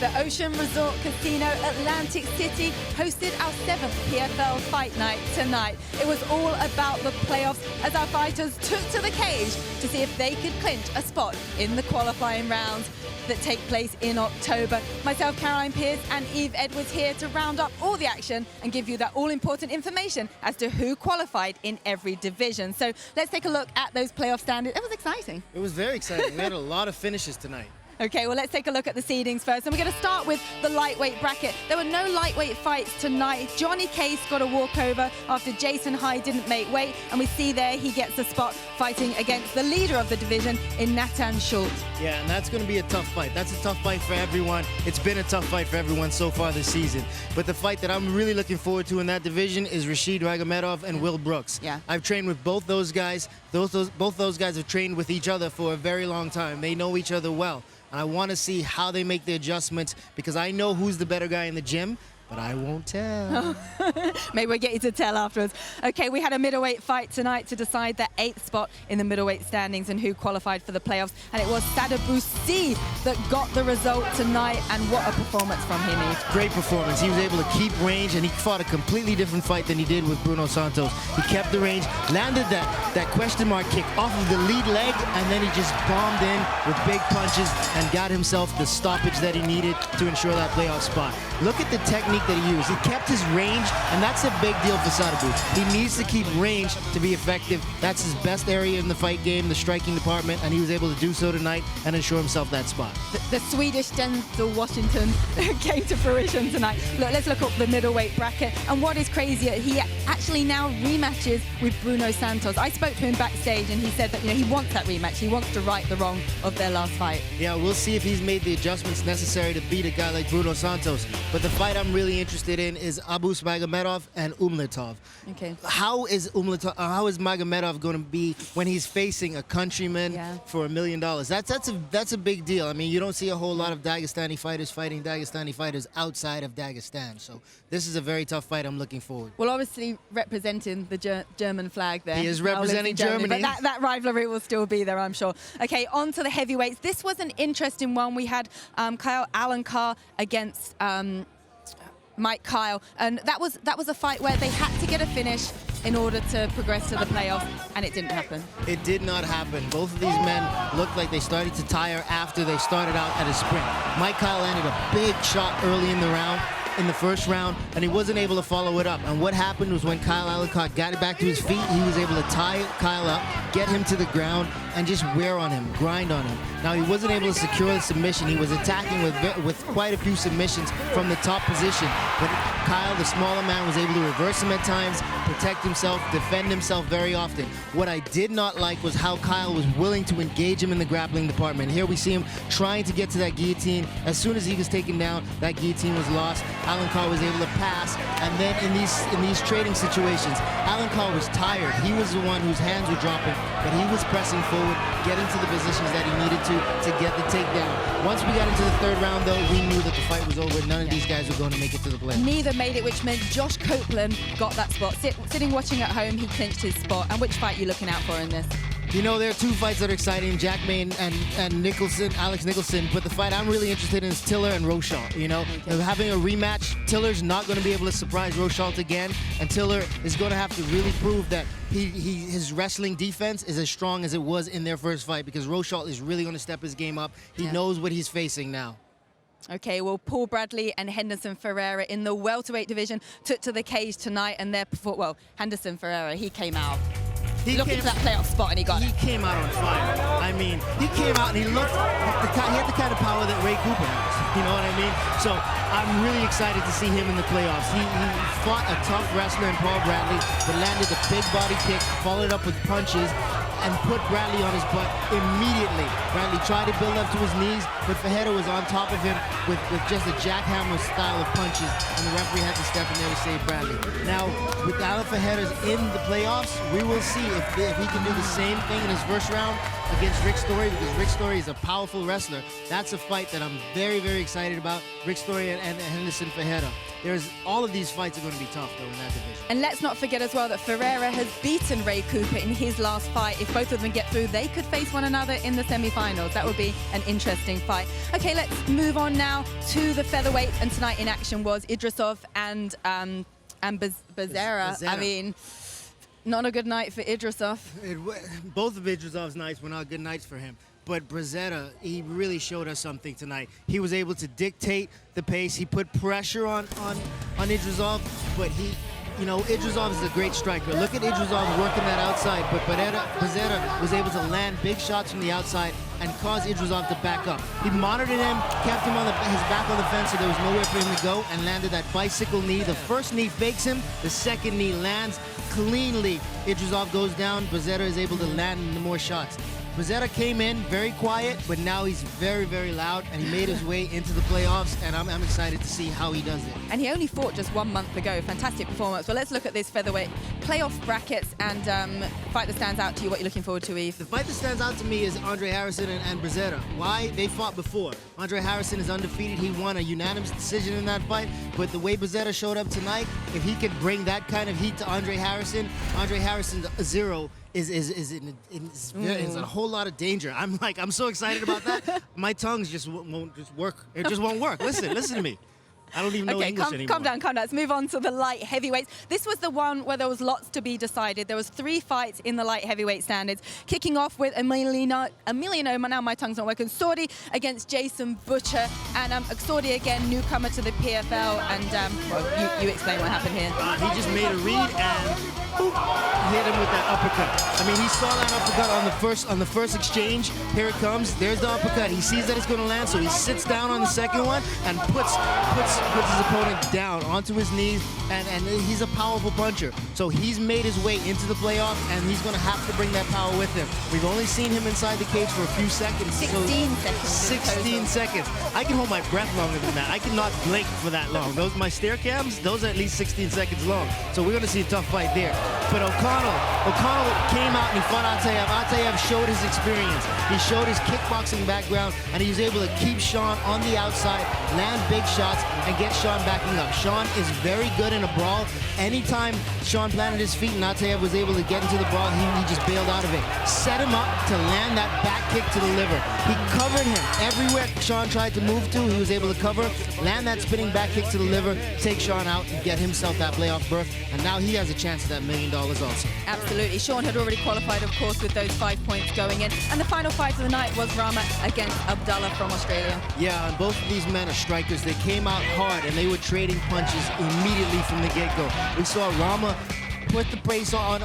The Ocean Resort Casino Atlantic City hosted our 7th PFL fight night tonight. It was all about the playoffs as our fighters took to the cage to see if they could clinch a spot in the qualifying rounds that take place in October. Myself, Caroline Pierce, and Yves Edwards here to round up all the action and give you that all-important information as to who qualified in every division. So let's take a look at those playoff standings. It was exciting. It was very exciting. We had a lot of finishes tonight. Okay, well, let's take a look at the seedings first. And we're going to start with the lightweight bracket. There were no lightweight fights tonight. Johnny Case got a walkover after Jason Hyde didn't make weight. And we see there he gets a spot fighting against the leader of the division in Nathan Schultz. Yeah, and that's going to be a tough fight. That's a tough fight for everyone. It's been a tough fight for everyone so far this season. But the fight that I'm really looking forward to in that division is Rashid Ragomedov and Will Brooks. Yeah. I've trained with both those guys. Both those guys have trained with each other for a very long time. They know each other well. And I want to see how they make the adjustments because I know who's the better guy in the gym, but I won't tell. Maybe we'll get you to tell afterwards. Okay, we had a middleweight fight tonight to decide the 8th spot in the middleweight standings and who qualified for the playoffs. And it was Sadabusi that got the result tonight. And what a performance from him, Yves. Great performance. He was able to keep range, and he fought a completely different fight than he did with Bruno Santos. He kept the range, landed that question mark kick off of the lead leg, and then he just bombed in with big punches and got himself the stoppage that he needed to ensure that playoff spot. Look at the technique that he used. He kept his range, and that's a big deal for Sadabu. He needs to keep range to be effective. That's his best area in the fight game, the striking department, and he was able to do so tonight and ensure himself that spot. The Swedish Denzel Washington came to fruition tonight. Look, let's look up the middleweight bracket. And what is crazier, he actually now rematches with Bruno Santos. I spoke to him backstage, and he said that he wants that rematch. He wants to right the wrong of their last fight. Yeah, we'll see if he's made the adjustments necessary to beat a guy like Bruno Santos. But the fight I'm really interested in is Abus Magomedov and Umletov. Okay. How is Magomedov going to be when he's facing a countryman for $1 million? That's a big deal. I mean, you don't see a whole lot of Dagestani fighters fighting Dagestani fighters outside of Dagestan. So this is a very tough fight I'm looking forward. Well, obviously representing the German flag there. He is representing Germany. But that rivalry will still be there, I'm sure. Okay, on to the heavyweights. This was an interesting one. We had Kyle Alencar against Mike Kyle, and that was a fight where they had to get a finish in order to progress to the playoffs, and it didn't happen. It did not happen. Both of these men looked like they started to tire after they started out at a sprint. Mike Kyle landed a big shot early in the first round, and he wasn't able to follow it up. And what happened was when Kyle Alencar got it back to his feet, he was able to tie Kyle up, get him to the ground, and just wear on him, grind on him. Now, he wasn't able to secure the submission. He was attacking with quite a few submissions from the top position. But Kyle, the smaller man, was able to reverse him at times, protect himself, defend himself very often. What I did not like was how Kyle was willing to engage him in the grappling department. Here we see him trying to get to that guillotine. As soon as he was taken down, that guillotine was lost. Alencar was able to pass, and then in these trading situations, Alencar was tired. He was the one whose hands were dropping, but he was pressing forward, getting to the positions that he needed to get the takedown. Once we got into the third round, though, we knew that the fight was over. None of these guys were going to make it to the playoffs. Neither made it, which meant Josh Copeland got that spot. Sitting watching at home, he clinched his spot. And which fight are you looking out for in this? You know, there are two fights that are exciting, Jack May and Nicholson, Alex Nicholson, but the fight I'm really interested in is Tiller and Rochalt. You know, having a rematch, Tiller's not going to be able to surprise Rochalt again, and Tiller is going to have to really prove that his wrestling defense is as strong as it was in their first fight, because Rochalt is really going to step his game up. He knows what he's facing now. Okay, well, Paul Bradley and Henderson Ferreira in the welterweight division took to the cage tonight, and Henderson Ferreira, he came out. He looking for that playoff spot, and he got it. He came out on fire. I mean, he came out and he had the kind of power that Ray Cooper has. You know what I mean? So I'm really excited to see him in the playoffs. He fought a tough wrestler in Paul Bradley, but landed a big body kick, followed up with punches, and put Bradley on his butt immediately. Bradley tried to build up to his knees, but Fajeda was on top of him with just a jackhammer style of punches, and the referee had to step in there to save Bradley. Now, with Alan Fajeda's in the playoffs, we will see if he can do the same thing in his first round against Rick Story, because Rick Story is a powerful wrestler. That's a fight that I'm very, very excited about, Rick Story and Henderson Fajeda. all of these fights are going to be tough, though, in that division. And let's not forget as well that Ferreira has beaten Ray Cooper in his last fight. If both of them get through, they could face one another in the semi-finals. That would be an interesting fight. Okay, let's move on now to the featherweight. And tonight in action was Idrisov and Becerra. I mean, not a good night for Idrisov. Both of Idrisov's nights were not good nights for him. But Becerra, he really showed us something tonight. He was able to dictate the pace. He put pressure on Idrisov, but Idrisov is a great striker. Look at Idrisov working that outside, but Becerra was able to land big shots from the outside and cause Idrisov to back up. He monitored him, kept him on his back on the fence so there was nowhere for him to go, and landed that bicycle knee. The first knee fakes him, the second knee lands cleanly. Idrisov goes down, Becerra is able to land more shots. Becerra came in very quiet, but now he's very, very loud, and he made his way into the playoffs, and I'm excited to see how he does it. And he only fought just 1 month ago. Fantastic performance. Well, let's look at this featherweight playoff brackets and fight that stands out to you. What you're looking forward to, Yves? The fight that stands out to me is Andre Harrison and Becerra. Why? They fought before. Andre Harrison is undefeated. He won a unanimous decision in that fight, but the way Becerra showed up tonight, if he could bring that kind of heat to Andre Harrison's zero is a whole lot of danger. I'm so excited about that. My tongues just won't work. It just won't work. Listen to me. I don't even know English anymore. Calm down. Let's move on to the light heavyweights. This was the one where there was lots to be decided. There was 3 fights in the light heavyweight standards. Kicking off with Emiliano, now my tongue's not working, Sordi against Jason Butcher. And Sordi, again, newcomer to the PFL. And you explain what happened here. He just made a read and boop, hit him with that uppercut. I mean, he saw that uppercut on the first exchange. Here it comes. There's the uppercut. He sees that it's going to land, so he sits down on the second one and puts his opponent down onto his knees, and he's a powerful puncher. So he's made his way into the playoffs, and he's going to have to bring that power with him. We've only seen him inside the cage for a few seconds. 16 seconds. 16 seconds. I can hold my breath longer than that. I cannot blink for that long. My stair cams, those are at least 16 seconds long. So we're going to see a tough fight there. But O'Connell came out and he fought Ataev. Ataev showed his experience. He showed his kickboxing background, and he was able to keep Sean on the outside, land big shots, and get Sean backing up. Sean is very good in a brawl. Anytime Sean planted his feet and Ataev was able to get into the brawl, he just bailed out of it. Set him up to land that back kick to the liver. He covered him everywhere Sean tried to move to. He was able to cover, land that spinning back kick to the liver, take Sean out, and get himself that playoff berth. And now he has a chance at that $1 million also. Absolutely. Sean had already qualified, of course, with those 5 points going in. And the final fight of the night was Rama against Abdullah from Australia. Yeah, and both of these men are strikers. They came out hard, and they were trading punches immediately from the get-go. We saw Rama put the brace on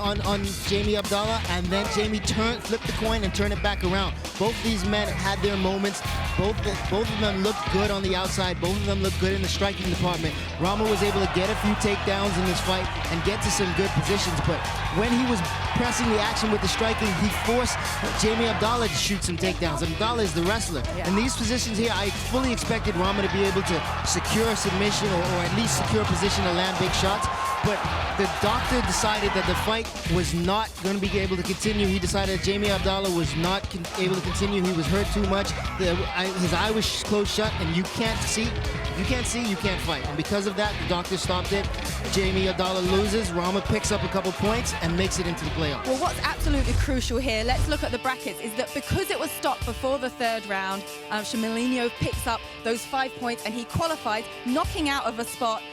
Jamie Abdallah, and then Jamie flipped the coin and turned it back around. Both these men had their moments. Both of them looked good on the outside. Both of them looked good in the striking department. Rama was able to get a few takedowns in this fight and get to some good positions, but when he was pressing the action with the striking, he forced Jamie Abdallah to shoot some takedowns. Abdallah is the wrestler. Yeah. In these positions here, I fully expected Rama to be able to secure a submission or at least secure a position to land big shots. But the doctor decided that the fight was not going to be able to continue. He decided that Jamie Abdallah was not able to continue. He was hurt too much. His eye was closed shut, and you can't see. You can't see, you can't fight. And because of that, the doctor stopped it. Jamie Abdallah loses. Rama picks up a couple points and makes it into the playoffs. Well, what's absolutely crucial here, let's look at the brackets, is that because it was stopped before the 3rd round, Shamilinho picks up those 5 points and he qualifies, knocking out of a spot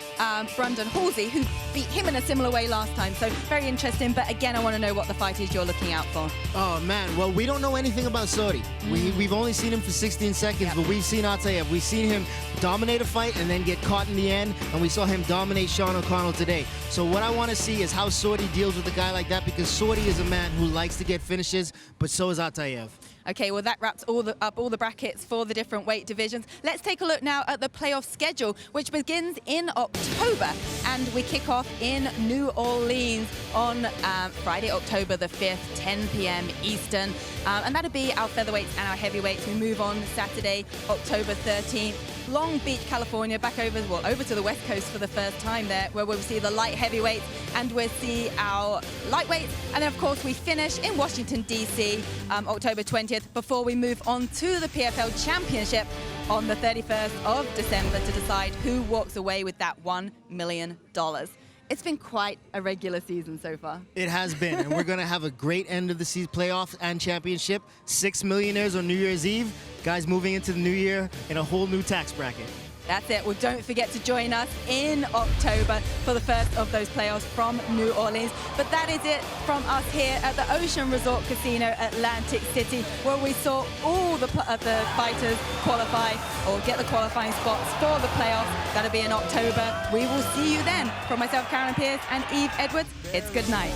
Brandon Halsey, who beat him in a similar way last time. So very interesting, but again, I want to know what the fight is you're looking out for. Oh, man. Well, we don't know anything about Sordi. We've only seen him for 16 seconds, but we've seen Ataev. We've seen him dominate a fight and then get caught in the end, and we saw him dominate Sean O'Connell today. So what I want to see is how Sordi deals with a guy like that, because Sordi is a man who likes to get finishes, but so is Ataev. Okay, well, that wraps up all the brackets for the different weight divisions. Let's take a look now at the playoff schedule, which begins in October, and we kick off in New Orleans on Friday, October the 5th, 10 p.m. Eastern. And that'll be our featherweights and our heavyweights. We move on Saturday, October 13th. Long Beach, California, back over to the West Coast for the first time there, where we'll see the light heavyweights and we'll see our lightweights. And then, of course, we finish in Washington, D.C., October 20th, before we move on to the PFL Championship on the 31st of December to decide who walks away with that $1 million. It's been quite a regular season so far. It has been, and we're going to have a great end of the season, playoffs and championship. 6 millionaires on New Year's Eve. Guys moving into the new year in a whole new tax bracket. That's it. Well, don't forget to join us in October for the first of those playoffs from New Orleans. But that is it from us here at the Ocean Resort Casino, Atlantic City, where we saw all the fighters qualify or get the qualifying spots for the playoffs. That'll be in October. We will see you then. From myself, Karen Pierce, and Yves Edwards, it's good night.